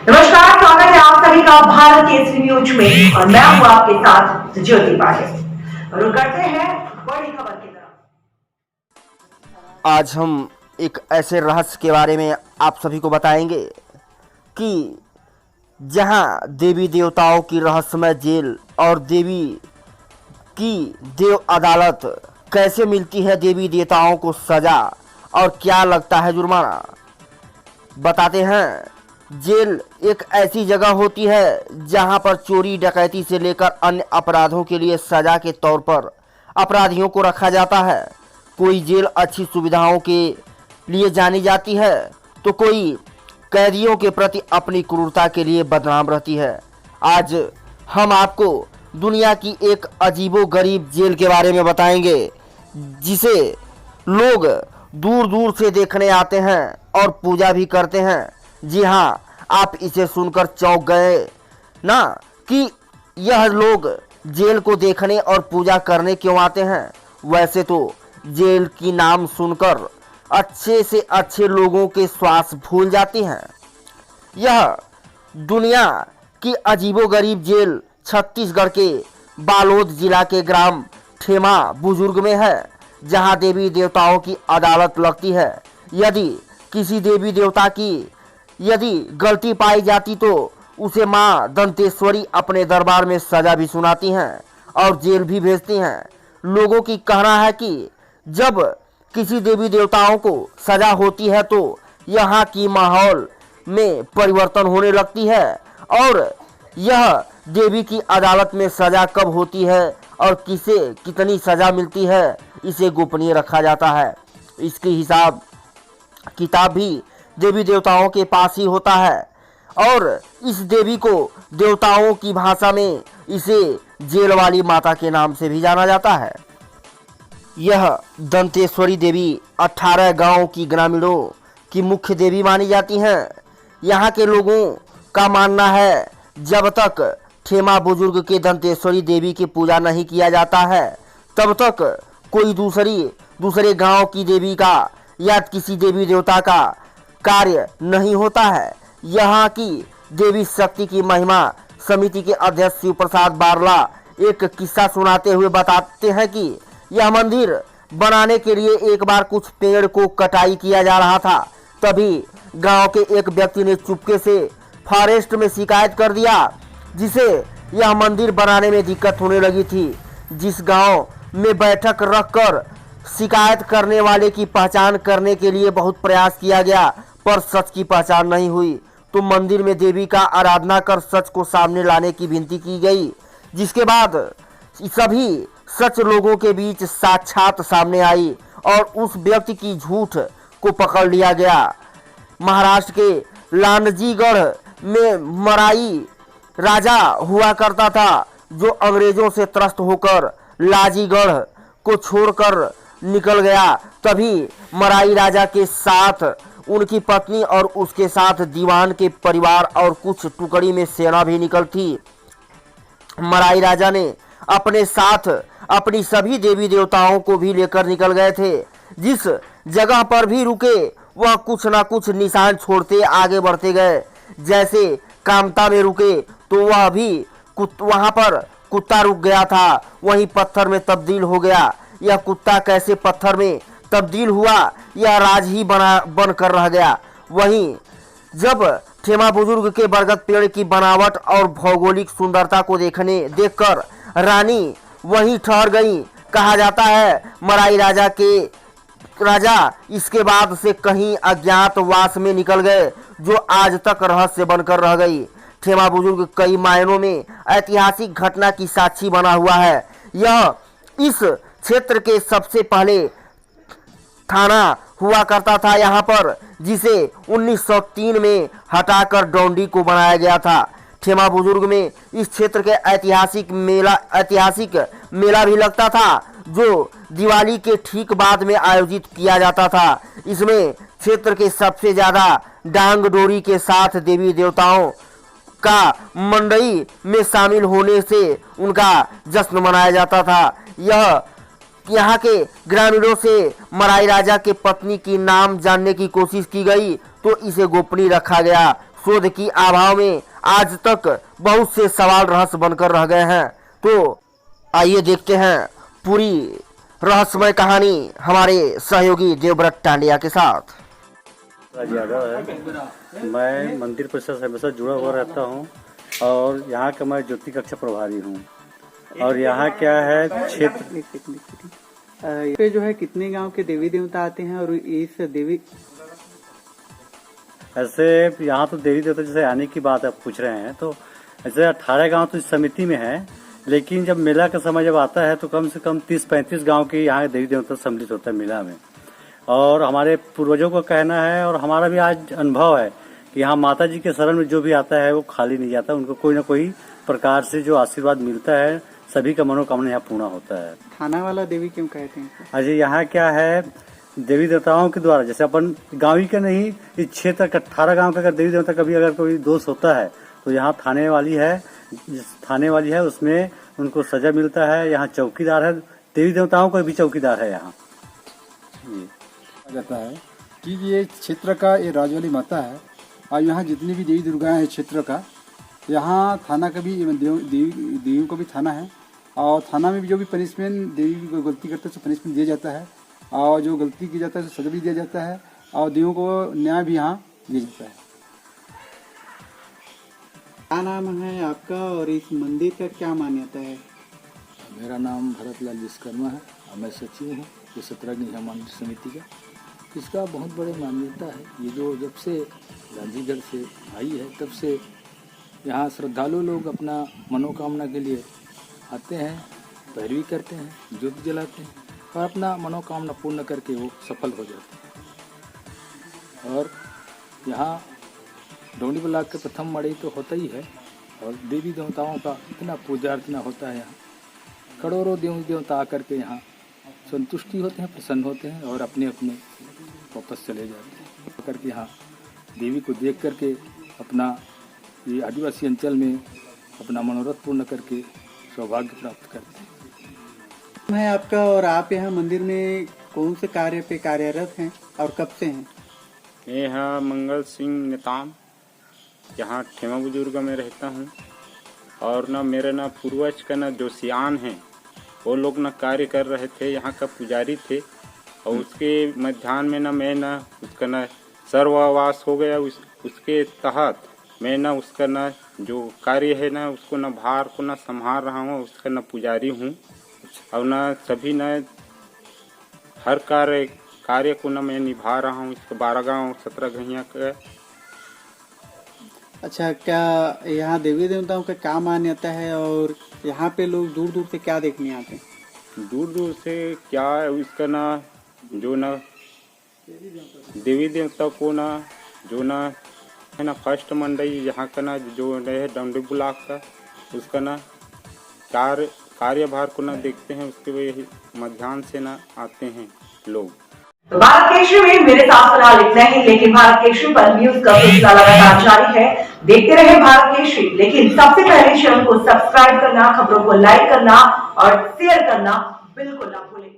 नमस्कार, स्वागत है आप सभी का भारत केसरी न्यूज में और मैं हूं आपके साथ ज्योति पाटिल। रुक करते हैं बड़ी खबर की तरफ। आज हम एक ऐसे रहस्य के बारे में आप सभी को बताएंगे कि जहां देवी देवताओं की रहस्यमय जेल और देवी की देव अदालत कैसे मिलती है देवी देवताओं को सजा और क्या लगता है जुर्माना, बताते हैं। जेल एक ऐसी जगह होती है जहां पर चोरी डकैती से लेकर अन्य अपराधों के लिए सजा के तौर पर अपराधियों को रखा जाता है। कोई जेल अच्छी सुविधाओं के लिए जानी जाती है तो कोई कैदियों के प्रति अपनी क्रूरता के लिए बदनाम रहती है। आज हम आपको दुनिया की एक अजीबोगरीब जेल के बारे में बताएंगे जिसे लोग दूर दूर से देखने आते हैं और पूजा भी करते हैं। जी हाँ, आप इसे सुनकर चौंक गए ना कि यह लोग जेल को देखने और पूजा करने क्यों आते हैं। वैसे तो जेल की नाम सुनकर अच्छे से अच्छे लोगों के श्वास भूल जाती हैं। यह दुनिया की अजीबोगरीब जेल छत्तीसगढ़ के बालोद जिला के ग्राम ठेमा बुजुर्ग में है, जहां देवी देवताओं की अदालत लगती है। यदि किसी देवी देवता की यदि गलती पाई जाती तो उसे मां दंतेश्वरी अपने दरबार में सजा भी सुनाती हैं और जेल भी भेजती हैं। लोगों की कहना है कि जब किसी देवी देवताओं को सजा होती है तो यहाँ की माहौल में परिवर्तन होने लगती है और यह देवी की अदालत में सजा कब होती है और किसे कितनी सजा मिलती है इसे गोपनीय रखा जाता है। इसकी हिसाब किताब भी देवी देवताओं के पास ही होता है और इस देवी को देवताओं की भाषा में इसे जेल वाली माता के नाम से भी जाना जाता है। यह दंतेश्वरी देवी 18 गांव की ग्रामीणों की मुख्य देवी मानी जाती हैं। यहाँ के लोगों का मानना है जब तक ठेमा बुजुर्ग के दंतेश्वरी देवी की पूजा नहीं किया जाता है तब तक कोई दूसरे गांव की देवी का या किसी देवी देवता का कार्य नहीं होता है। यहाँ की देवी शक्ति की महिमा समिति के अध्यक्ष शिव प्रसाद बारला एक किस्सा सुनाते हुए बताते हैं कि यह मंदिर बनाने के लिए एक बार कुछ पेड़ को कटाई किया जा रहा था। तभी गांव के एक व्यक्ति ने चुपके से फॉरेस्ट में शिकायत कर दिया, जिसे यह मंदिर बनाने में दिक्कत होने लगी थी। जिस गांव में बैठक रखकर शिकायत करने वाले की पहचान करने के लिए बहुत प्रयास किया गया पर सच की पहचान नहीं हुई, तो मंदिर में देवी का आराधना कर सच को सामने लाने की विनती की गई, जिसके बाद सभी सच लोगों के बीच साक्षात सामने आई और उस व्यक्ति की झूठ को पकड़ लिया गया। महाराष्ट्र के लांडजीगढ़ में मराई राजा हुआ करता था जो अंग्रेजों से त्रस्त होकर लाजीगढ़ को छोड़कर निकल गया। तभी मराई राजा के साथ उनकी पत्नी और उसके साथ दीवान के परिवार और कुछ टुकड़ी में सेना भी निकल थी। मराई राजा ने अपने साथ अपनी सभी देवी देवताओं को भी लेकर निकल गए थे। जिस जगह पर भी रुके वह कुछ ना कुछ निशान छोड़ते आगे बढ़ते गए। जैसे कामता में रुके तो वह भी वहां पर कुत्ता रुक गया था, वहीं पत्थर में तब्दील हो गया। यह कुत्ता कैसे पत्थर में तब्दील हुआ यह राज ही बन कर रह गया। वहीं जब ठेमा बुजुर्ग के बरगद पेड़ की बनावट और भौगोलिक सुंदरता को देखकर रानी वहीं ठहर गई। कहा जाता है मराई राजा इसके बाद से कहीं अज्ञातवास में निकल गए, जो आज तक रहस्य बनकर रह गई। ठेमा बुजुर्ग कई मायनों में ऐतिहासिक घटना की साक्षी बना हुआ है। यह इस क्षेत्र के सबसे पहले थाना हुआ करता था यहाँ पर, जिसे 1903 में हटाकर डोंडी को बनाया गया था। ठेमा बुजुर्ग में इस क्षेत्र के ऐतिहासिक मेला भी लगता था जो दिवाली के ठीक बाद में आयोजित किया जाता था। इसमें क्षेत्र के सबसे ज्यादा डांग डोरी के साथ देवी देवताओं का मंडई में शामिल होने से उनका जश्न मनाया जाता था। यहाँ के ग्रामीणों से मराई राजा के पत्नी की नाम जानने की कोशिश की गई तो इसे गोपनीय रखा गया। शोध की अभाव में आज तक बहुत से सवाल रहस्य बनकर रह गए हैं। तो आइए देखते हैं पूरी रहस्यमय कहानी हमारे सहयोगी देवव्रत टांडिया के साथ। राज यादव है। मैं मंदिर परिसर से हमेशा जुड़ा हुआ रहता हूँ और यहाँ का मैं ज्योति कक्षा प्रभारी हूँ। और यहाँ क्या है क्षेत्र पे जो है कितने गांव के देवी देवता आते हैं और इस देवी ऐसे यहाँ तो देवी देवता जैसे आने की बात आप पूछ रहे हैं, तो ऐसे 18 गांव तो इस समिति में है, लेकिन जब मेला का समय जब आता है तो कम से कम 30-35 गांव के यहाँ देवी देवता सम्मिलित होता है मेला में। और हमारे पूर्वजों का कहना है और हमारा भी आज अनुभव है कि यहाँ माता जी के शरण में जो भी आता है वो खाली नहीं जाता, उनको कोई ना कोई प्रकार से जो आशीर्वाद मिलता है, सभी का मनोकामना यहाँ पूर्ण होता है। थाना वाला देवी क्यों कहते हैं? अजय यहाँ क्या है देवी देवताओं के द्वारा, जैसे अपन गाँव ही का नहीं, इस क्षेत्र का 18 गाँव का अगर देवी देवता कभी अगर कोई दोष होता है तो यहाँ थाने वाली है उसमें उनको सजा मिलता है। यहाँ चौकीदार है, देवी देवताओं का भी चौकीदार है यहाँ जाता है कि ये क्षेत्र का ये राजवाली माता है और यहाँ जितनी भी देवी दुर्गा है क्षेत्र का, यहाँ थाना का भी देवियों का भी थाना है और थाना में भी जो भी पनिशमेंट देवी को गलती करते हैं तो पनिशमेंट दिया जाता है और जो गलती की जाता है तो सजा भी दिया जाता है और देवियों को न्याय भी यहाँ दिया जाता है। क्या नाम है आपका और इस मंदिर का क्या मान्यता है? मेरा नाम भरतलाल विश्वकर्मा है और मैं सचिव हूँ ये 17 मंदिर समिति का। इसका बहुत बड़ी मान्यता है। ये जो जब से गांधीगढ़ से आई है तब से यहाँ श्रद्धालु लोग अपना मनोकामना के लिए आते हैं, पैरवी करते हैं, ज्योति जलाते हैं और अपना मनोकामना पूर्ण करके वो सफल हो जाते हैं। और यहाँ डोंडी ब्लॉक के प्रथम मड़ई तो होता ही है और देवी देवताओं का इतना पूजा अर्चना होता है। यहाँ करोड़ों देवी देवता आकर के यहाँ संतुष्टि होते हैं, प्रसन्न होते हैं और अपने अपने वापस चले जाते हैं। करके यहाँ देवी को देख करके अपना ये आदिवासी अंचल में अपना मनोरथ पूर्ण करके सौभाग्य प्राप्त करते हैं। है आपका और आप यहाँ मंदिर में कौन से कार्य पे कार्यरत हैं और कब से हैं? मैं यहाँ मंगल सिंह नेताम, यहाँ ठेमा बुजुर्ग में रहता हूँ और ना मेरे ना पूर्वज का ना जो सियान हैं वो लोग ना कार्य कर रहे थे, यहाँ का पुजारी थे और उसके मध्याह्न में ना मैं ना उसका ना सर्ववास हो गया। उसके तहत मैं ना उसका ना जो कार्य है ना उसको ना भार को ना संभाल रहा हूँ, उसका ना पुजारी हूँ और ना सभी ना हर कार्य को ना मैं निभा रहा हूँ। इसके 12 गाँव 17 घैया का। अच्छा, क्या यहाँ देवी देवताओं का क्या मान्यता है और यहाँ पे लोग दूर दूर से क्या देखने आते हैं? दूर दूर से क्या इसका ना जो ना देवी देवता को ना जो ना है ना फर्स्ट मंडई यहाँ का ना जो है डोंडी ब्लॉक का, उसका ना कार्यभार को ना देखते हैं, उसके वही मध्याह्न से ना आते हैं लोग। तो भारत केसरी में मेरे साथ फिलहाल इतना ही, लेकिन भारत केसरी पर न्यूज का सिलसिला लगातार जारी है। देखते रहे भारत केसरी, लेकिन सबसे पहले चैनल को सब्सक्राइब करना, खबरों को लाइक करना और शेयर करना बिल्कुल ना भूलें।